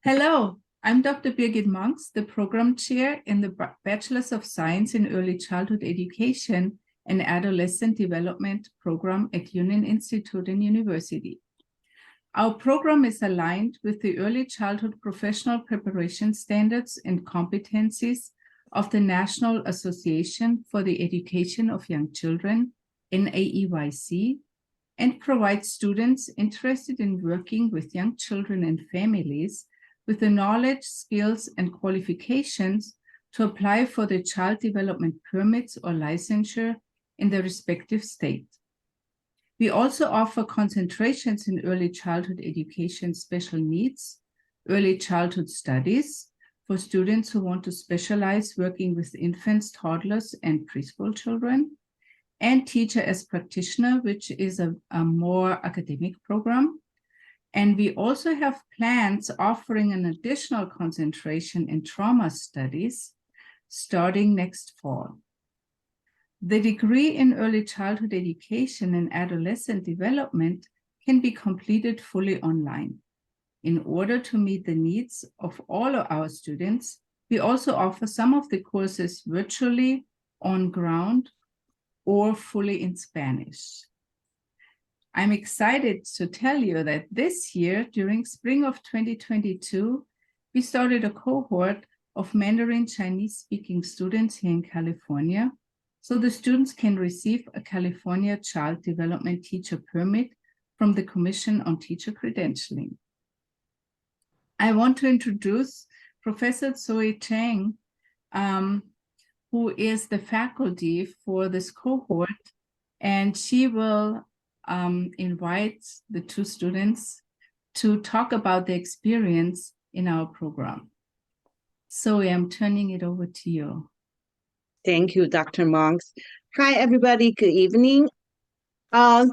Hello, I'm Dr. Birgit Monks, the Program Chair in the Bachelor's of Science in Early Childhood Education and Adolescent Development program at Union Institute and University. Our program is aligned with the Early Childhood Professional Preparation Standards and Competencies of the National Association for the Education of Young Children, NAEYC, and provides students interested in working with young children and families with the knowledge, skills, and qualifications to apply for the child development permits or licensure in their respective state. We also offer concentrations in early childhood education special needs, early childhood studies for students who want to specialize working with infants, toddlers, and preschool children, and teacher as practitioner, which is a more academic program. And we also have plans offering an additional concentration in trauma studies starting next fall. The degree in early childhood education and adolescent development can be completed fully online. In order to meet the needs of all of our students, we also offer some of the courses virtually, on ground, or fully in Spanish. I'm excited to tell you that this year, during spring of 2022, we started a cohort of Mandarin Chinese-speaking students here in California, so the students can receive a California Child Development Teacher Permit from the Commission on Teacher Credentialing. I want to introduce Professor Zoe Chang, who is the faculty for this cohort, and she will invite the two students to talk about the experience in our program. Zoe, I'm turning it over to you. Thank you, Dr. Monks. Hi, everybody. Good evening. My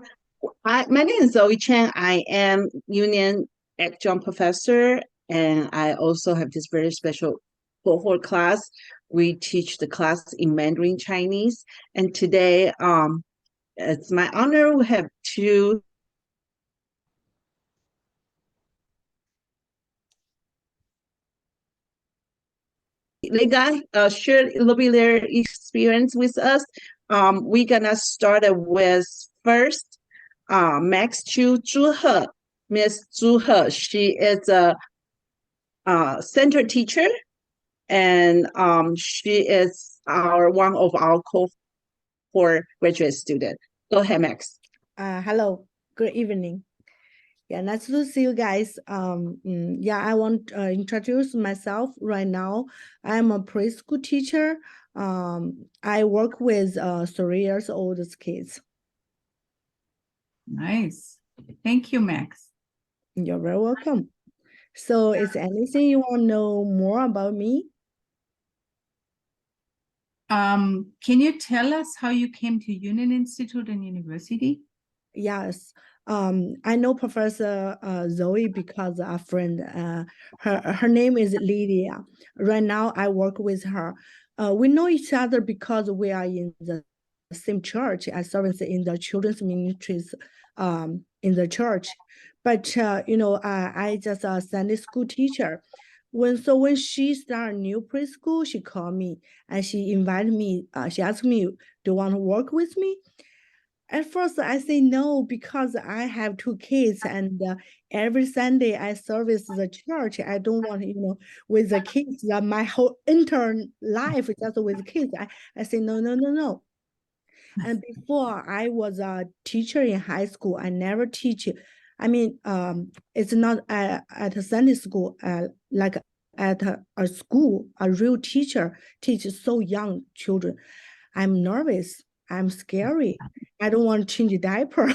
name is Zoe Chen. I am Union Adjunct Professor, and I also have this very special cohort class. We teach the class in Mandarin Chinese, and today it's my honor we have two they got shared a little bit their experience with us. We're gonna start with first Max Chu Zhu He. Miss Zhu He, she is a center teacher, and she is one of our cohort graduate students. Go ahead, Max. Hello, good evening. Yeah, nice to see you guys. I want to introduce myself right now. I'm a preschool teacher. I work with 3 years old kids. Nice. Thank you, Max. You're very welcome. So is anything you want to know more about me? Can you tell us how you came to Union Institute and University? Yes. I know Professor Zoe because a friend, her name is Lydia. Right now I work with her. We know each other because we are in the same church. I serve in the children's ministries in the church. But I just a Sunday school teacher. When she started a new preschool, she called me and she invited me. She asked me, "Do you want to work with me?" At first, I say no because I have 2 kids, and every Sunday I service the church. I don't want, with the kids, my whole entire life just with kids. I say no. And before I was a teacher in high school, I never teach. I mean, it's not at a Sunday school, like at a school, a real teacher teaches so young children. I'm nervous. I'm scary. I don't want to change a diaper.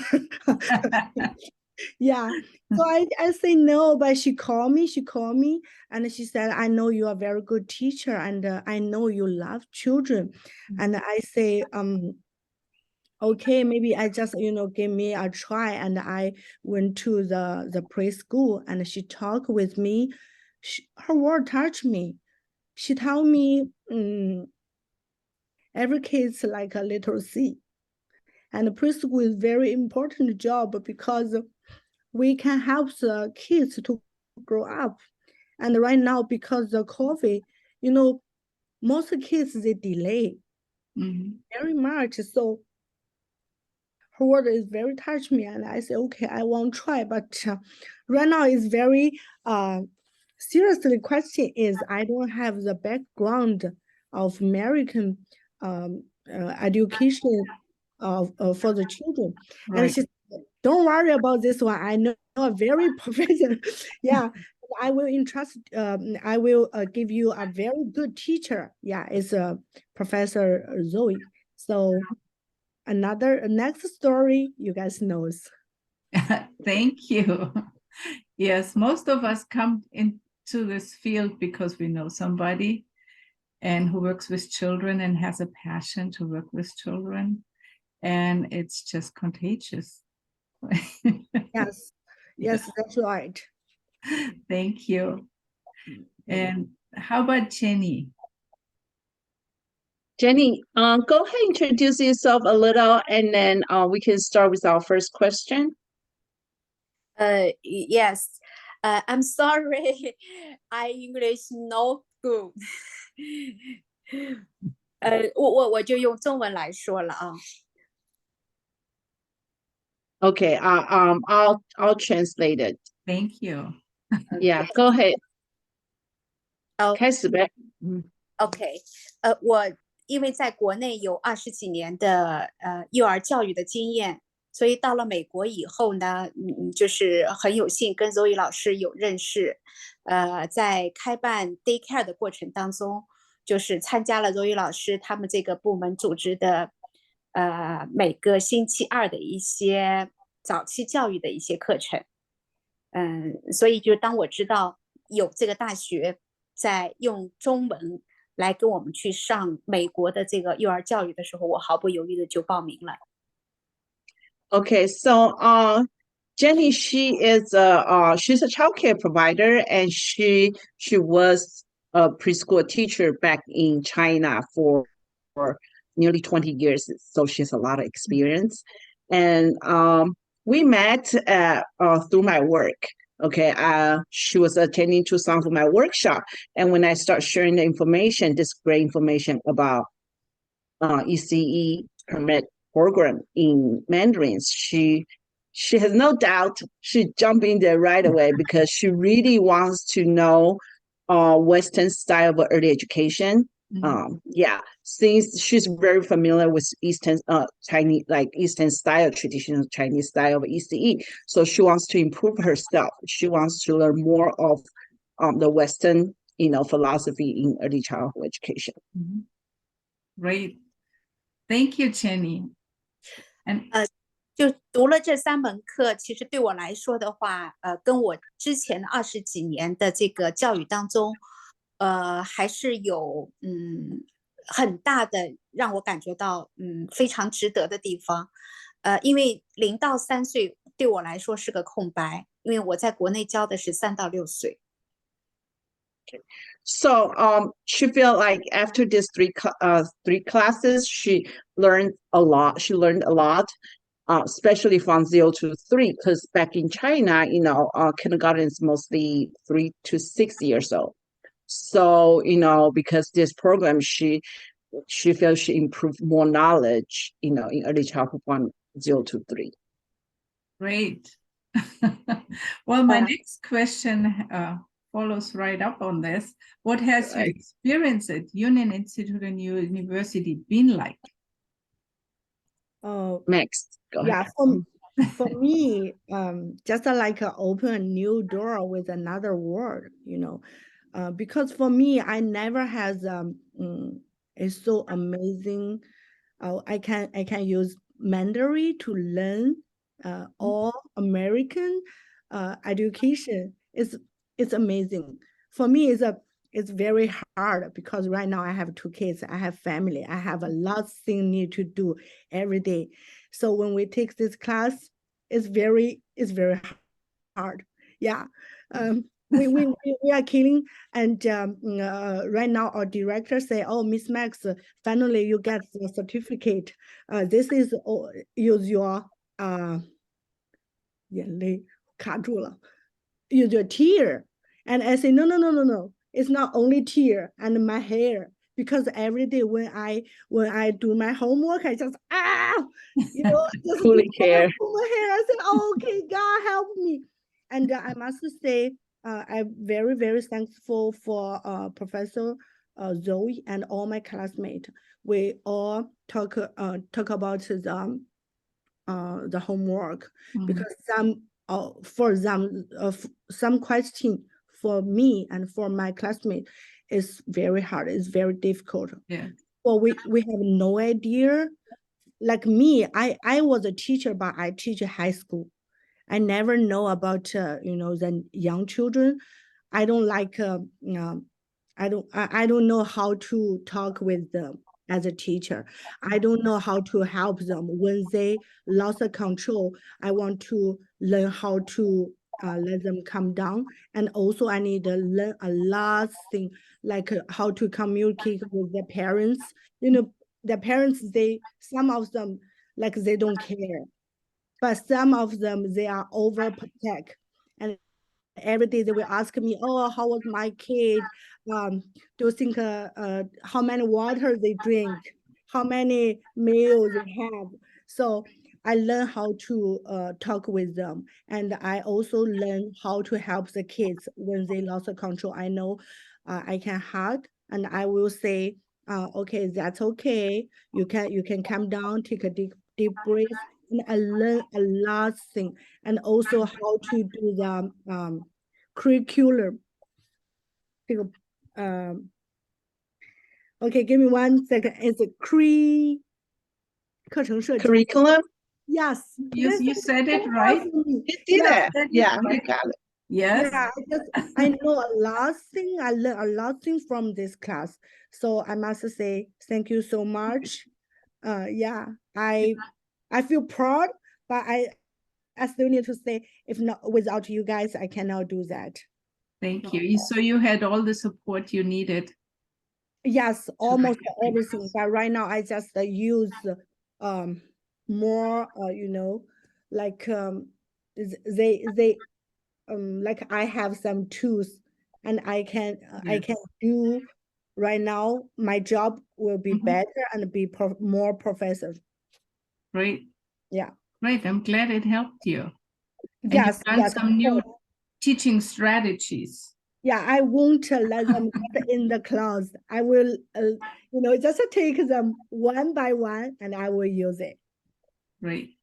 Yeah. So I say no, but she called me, and she said, "I know you are a very good teacher, and I know you love children." And I say, okay, maybe I just, give me a try. And I went to the preschool, and she talked with me. Her word touched me. She told me, every kid's like a little seed. And preschool is very important job because we can help the kids to grow up. And right now, because of COVID, most kids, they delay very much. So her word is very touched me, and I say, okay, I won't try. But right now, it's very seriously. Question is, I don't have the background of American education for the children, and Right. she said, don't worry about this one. I know a very professional. Yeah, I will entrust. I will give you a very good teacher. Yeah, it's Professor Zoe. So next story, you guys knows. Thank you. Yes, most of us come into this field because we know somebody and who works with children and has a passion to work with children. And it's just contagious. Yes, yes, that's right. Thank you. And how about Jenny? Jenny, go ahead and introduce yourself a little, and then we can start with our first question. Yes. I'm sorry. I English no good. 我就用中文来说了啊。Okay, I'll translate it. Thank you. Yeah, go ahead. 开始呗。OK，我因为在国内有20几年的幼儿教育的经验，所以到了美国以后呢，就是很有幸跟 Zoe 老师有认识，在开办 daycare 的过程当中，就是参加了 Zoe 老师他们这个部门组织的每个星期二的一些早期教育的一些课程，所以就当我知道有这个大学在用中文来跟我们去上美国的这个幼儿教育的时候，我毫不犹豫的就报名了。Okay, so Jenny, she's a childcare provider, and she was a preschool teacher back in China for nearly 20 years. So she has a lot of experience, and we met through my work. Okay, she was attending to some of my workshop, and when I start sharing the information, this great information about ECE permit program in Mandarin, she has no doubt she jumped in there right away because she really wants to know Western style of early education. Yeah, since she's very familiar with Eastern Chinese, like Eastern style, traditional Chinese style of ECE, so she wants to improve herself. She wants to learn more of the Western, philosophy in early childhood education. Great. Thank you, Jenny. And 就读了这3门课，其实对我来说的话，跟我之前20几年的这个教育当中，还是有很大的让我感觉到非常值得的地方。因为0到3岁对我来说是个空白，因为我在国内教的是3到6岁。So she felt like after these three classes, she learned a lot. She learned a lot, especially from 0 to 3, because back in China, kindergarten is mostly 3 to 6 years old. So, because this program, she feels she improved more knowledge, in early childhood from 0 to 3. Great. Well, my next question follows right up on this. What has your experience at Union Institute and University been like? Next, go ahead. Yeah, for me, just like open a new door with another word, because for me, I never has it's so amazing. I can use Mandarin to learn all American education. It's amazing. For me, it's very hard because right now I have 2 kids, I have family, I have a lot of things need to do every day. So when we take this class, it's very hard. Yeah. We are killing, and right now our director say, "Oh, Miss Max, finally you get the certificate. This is use your 卡住了 use your tear and I say no it's not only tear and my hair because every day when I do my homework I just you know just Pulling hair. pull my hair. I said okay God help me. And I must say I'm very very thankful for Professor Zoe and all my classmates. We all talk about the homework because for some question for me and for my classmate is very hard. It's very difficult. Yeah. Well, we have no idea. Like me, I was a teacher, but I teach high school. I never know about the young children. I don't like I don't know how to talk with them as a teacher. I don't know how to help them when they lost the control. I want to learn how to let them calm down, and also I need to learn a lot thing like how to communicate with the parents. The parents, some of them like they don't care, but some of them they are overprotect, and every day they will ask me, oh, how was my kid? Do you think how many water they drink, how many meals they have? So I learn how to talk with them, and I also learn how to help the kids when they lost control. I know I can hug and I will say, okay, that's okay. You can calm down, take a deep breath. And I learn a lot of things, and also how to do the curriculum. Okay, give me 1 second. It's a 课程设计. Curriculum? Yes. You said it right. You did Yes. it. Yeah, you got it. Yes. Yeah, I know a lot of things. I learned a lot of things from this class. So I must say thank you so much. Yeah, I feel proud, but I still need to say, if not without you guys, I cannot do that. Thank you. So you had all the support you needed. Yes, almost everything. But right now I just use more like they like I have some tools and I can do right now. My job will be better and be more professor. Great. Yeah. Great. I'm glad it helped you. And Yes. you've done Yes. some new teaching strategies. Yeah, I won't let them get in the class. I will, just take them one by one and I will use it. Great.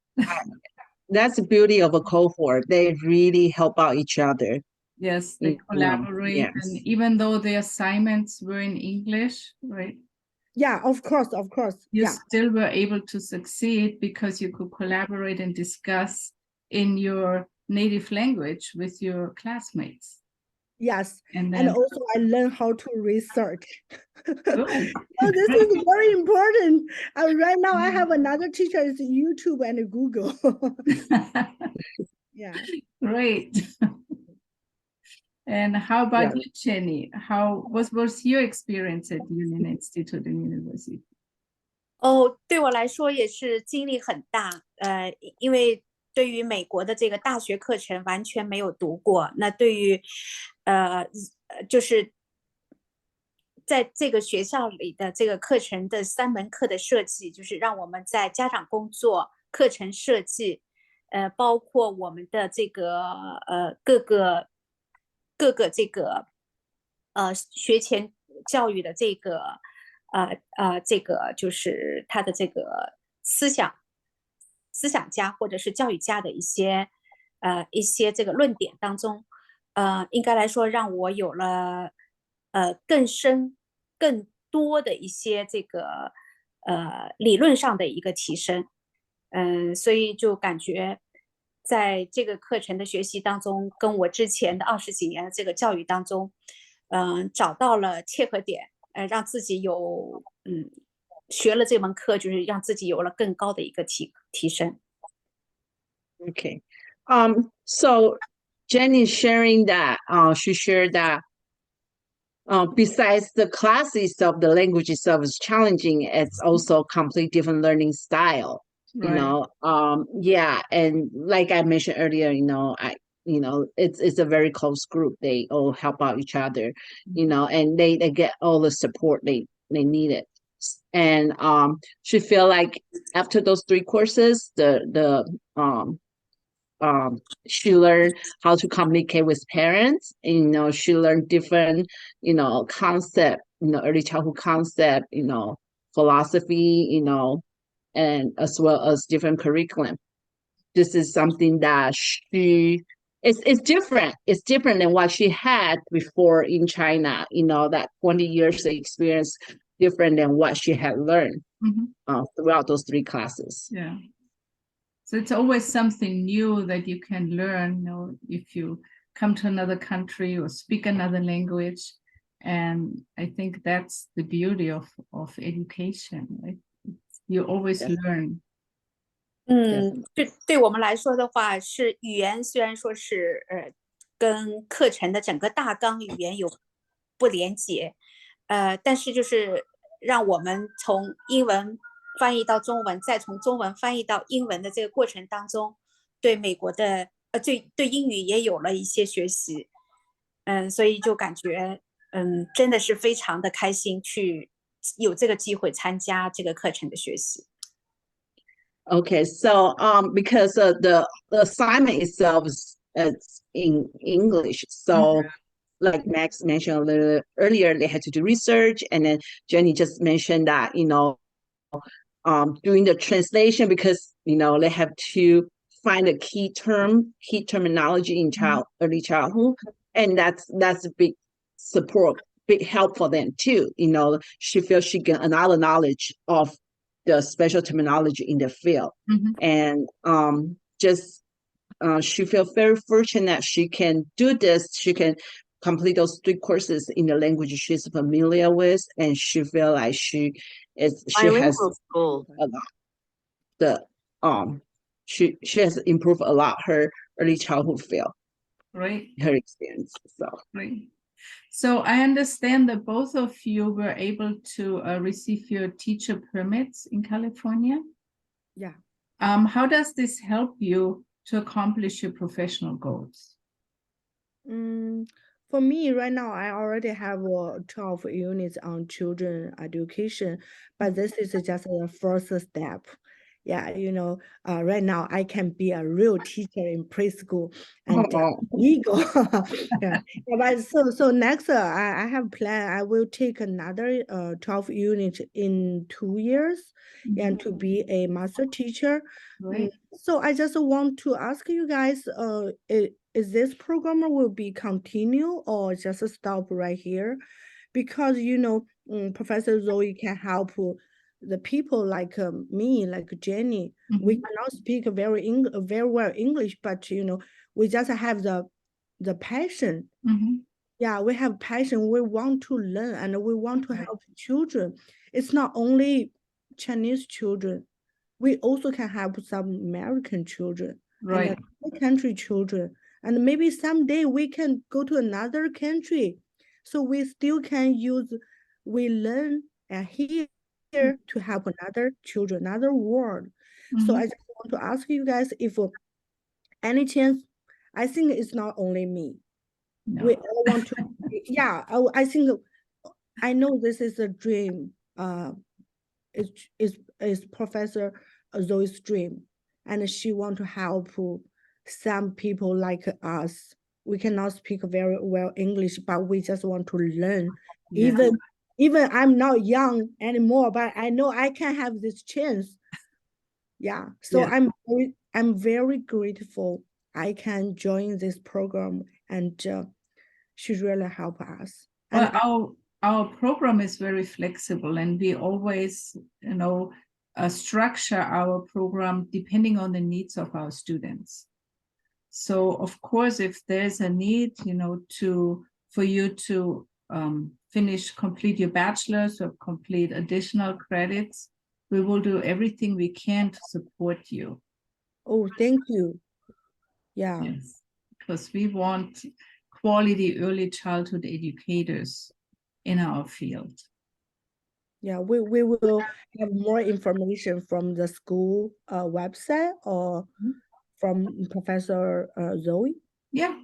That's the beauty of a cohort. They really help out each other. Yes, they collaborate. Yes. And even though the assignments were in English, right? Yeah, of course. You Yeah. still were able to succeed because you could collaborate and discuss in your native language with your classmates. Yes. And also I learned how to research. Good. Oh, this is very important. Right now I have another teacher, it's YouTube and Google. Yeah. Great. And how about Yeah. you, Jenny? How was your experience at Union Institute and University? 对我来说也是经历很大，因为对于美国的这个大学课程完全没有读过，那对于就是在这个学校里的这个课程的3门课的设计，就是让我们在家长工作、课程设计，包括我们的这个各个这个学前教育的这个这个就是他的这个思想家或者是教育家的一些这个论点当中，应该来说让我有了更深更多的一些这个理论上的一个提升，所以就感觉在这个课程的学习当中，跟我之前的20几年的这个教育当中，找到了切合点，让自己有学了这门课，就是让自己有了更高的一个提升。Okay. So Jenny sharing that, she shared that besides the class itself, the language itself is challenging. It's also complete different learning style. Right. Yeah. And like I mentioned earlier, you know, it's a very close group. They all help out each other, you know, and they get all the support they needed. And she feel like after those 3 courses, she learned how to communicate with parents. And, you know, she learned different, you know, concept, you know, early childhood concept, you know, philosophy, you know, and as well as different curriculum. This is something that it's different. It's different than what she had before in China, you know, that 20 years of experience, different than what she had learned throughout those 3 classes. Yeah. So it's always something new that you can learn, you know, if you come to another country or speak another language. And I think that's the beauty of education, right? You always learn. 对我们来说的话，是语言虽然说是跟课程的整个大纲语言有不连结，但是就是让我们从英文翻译到中文，再从中文翻译到英文的这个过程当中，对美国的对英语也有了一些学习，所以就感觉真的是非常的开心去有这个机会参加这个课程的学习。Okay, so because the assignment itself is in English, so like Max mentioned a little earlier, they had to do research, and then Jenny just mentioned that, you know, doing the translation, because, you know, they have to find a key terminology in early childhood, and that's a big support, big help for them too. You know, she feels she get another knowledge of the special terminology in the field, and she feels very fortunate she can do this. She can complete those 3 courses in the language she's familiar with, and she feel like she has school. a lot. She has improved a lot her early childhood field, Right. her experience. So Right. So I understand that both of you were able to receive your teacher permits in California. Yeah. How does this help you to accomplish your professional goals? For me, right now, I already have 12 units on children education, but this is just the first step. Yeah, you know, right now I can be a real teacher in preschool and legal. Yeah. But so next, I have plan. I will take another 12 units in 2 years, and to be a master teacher. Right. So I just want to ask you guys, is this program will be continue or just stop right here? Because, you know, Professor Zoe can help the people like me, like Jenny. We cannot speak very well English, but, you know, we just have the passion. Yeah, we have passion. We want to learn and we want to help children. It's not only Chinese children. We also can help some American children, Right. and other country children, and maybe someday we can go to another country, so we still can we learn here to help another children, another world. So I just want to ask you guys if any chance. I think it's not only me. No. We all want to. Yeah, I think I know this is a dream. Is Professor Zoe's dream, and she want to help some people like us. We cannot speak very well English, but we just want to learn. Yeah. Even I'm not young anymore, but I know I can have this chance. Yeah, so Yeah. I'm very grateful I can join this program, and she really help us. And Well, our program is very flexible, and we always, you know, structure our program depending on the needs of our students. So, of course, if there's a need, you know, for you to complete your bachelor's or complete additional credits, we will do everything we can to support you. oh, thank you. Yeah. Yes, because we want quality early childhood educators in our field. Yeah, we will have more information from the school website or from Professor Zoe. Yeah,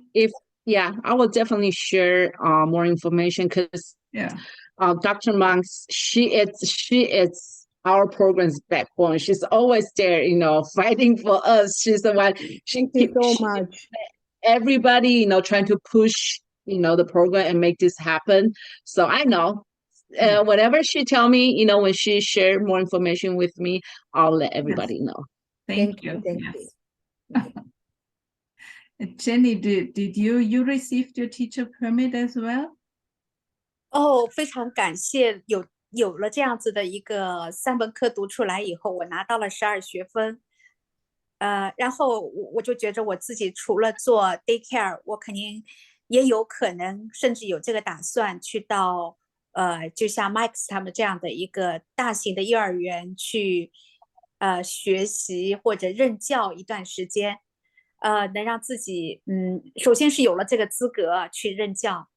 Yeah, I will definitely share more information because yeah. Dr. Monks, she is our program's backbone. She's always there, fighting for us. She's the one. Thank you so much. Everybody, trying to push, the program and make this happen. So I know, whatever she tell me, when she share more information with me, I'll let everybody know. Thank you. Thank Yes. you. Jenny, did you received your teacher permit as well? 哦，非常感谢有了这样子的一个3门课读出来以后，我拿到了12学分。然后我就觉着我自己除了做 daycare， 我肯定也有可能，甚至有这个打算去到就像 Max 他们这样的一个大型的幼儿园去学习或者任教一段时间，能让自己首先是有了这个资格去任教。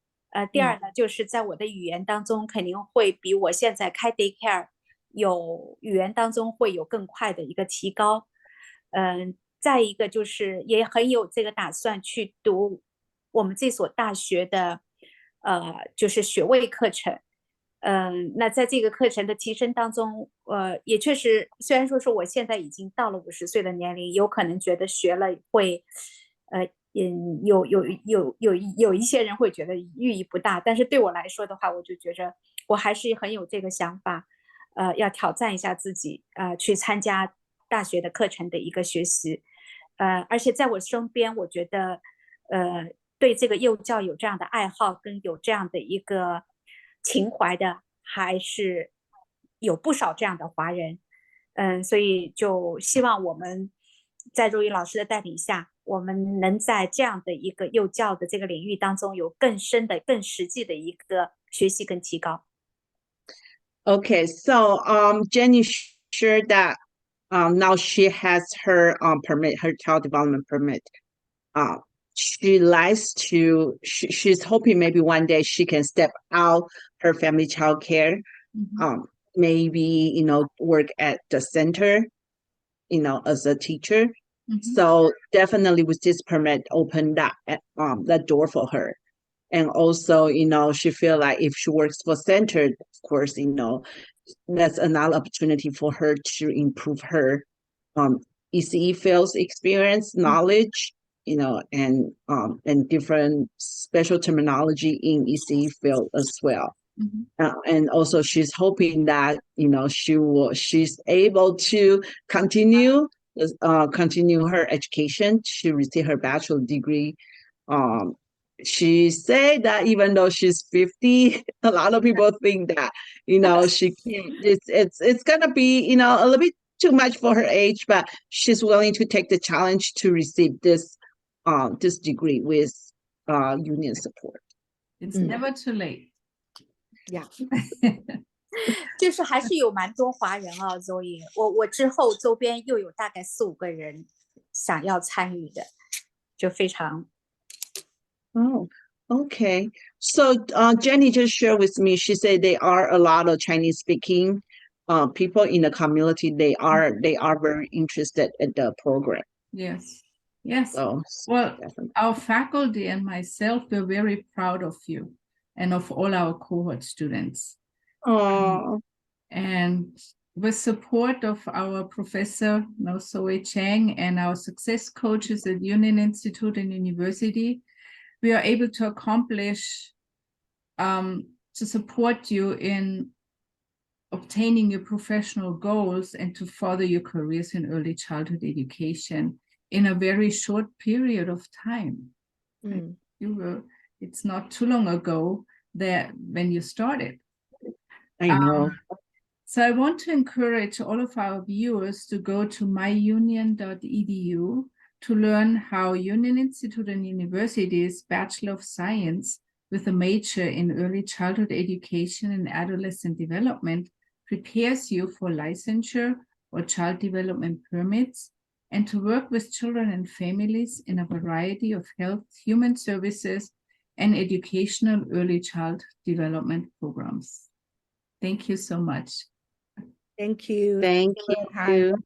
第二呢，就是在我的语言当中肯定会比我现在开 daycare 有语言当中会有更快的一个提高。再一个就是也很有这个打算去读我们这所大学的就是学位课程。那在这个课程的提升当中，也确实，虽然说是我现在已经到了50岁的年龄，有可能觉得学了会，有一些人会觉得寓意不大，但是对我来说的话，我就觉着我还是很有这个想法，要挑战一下自己，去参加大学的课程的一个学习，而且在我身边，我觉得，对这个幼教有这样的爱好跟有这样的一个情怀的，还是有不少这样的华人，所以就希望我们在周瑜老师的带领下，我们能在这样的一个幼教的这个领域当中有更深的、更实际的一个学习跟提高。Okay, so Jenny shared that now she has her permit, her child development permit. She likes to. She's hoping maybe one day she can step out her family child care. Maybe work at the center, as a teacher. So definitely with this permit, open that door for her. And also, she feel like if she works for center, of course, that's another opportunity for her to improve her ECE fields experience, knowledge, and different special terminology in ECE field as well. And also she's hoping that, she's able to continue her education to receive her bachelor degree. She said that even though she's 50, a lot of people think that, she can't, it's gonna be, a little bit too much for her age, but she's willing to take the challenge to receive this degree with union support. It's never too late. Yeah. 就是还是有蛮多华人啊，Zoe，我之后周边又有大概4、5个人想要参与的，就非常。Oh, okay. So Jenny just shared with me, she said there are a lot of Chinese speaking people in the community. They are very interested in the program. Yes. Yes. So well, definitely. Our faculty and myself were very proud of you and of all our cohort students. Oh. And with support of our professor, Zoe Chang, and our success coaches at Union Institute and University, we are able to accomplish, to support you in obtaining your professional goals and to further your careers in early childhood education in a very short period of time. It's not too long ago that when you started. I know. So I want to encourage all of our viewers to go to myunion.edu to learn how Union Institute and University's Bachelor of Science with a major in early childhood education and adolescent development prepares you for licensure or child development permits and to work with children and families in a variety of health, human services, and educational early child development programs. Thank you so much. Thank you. Thank you.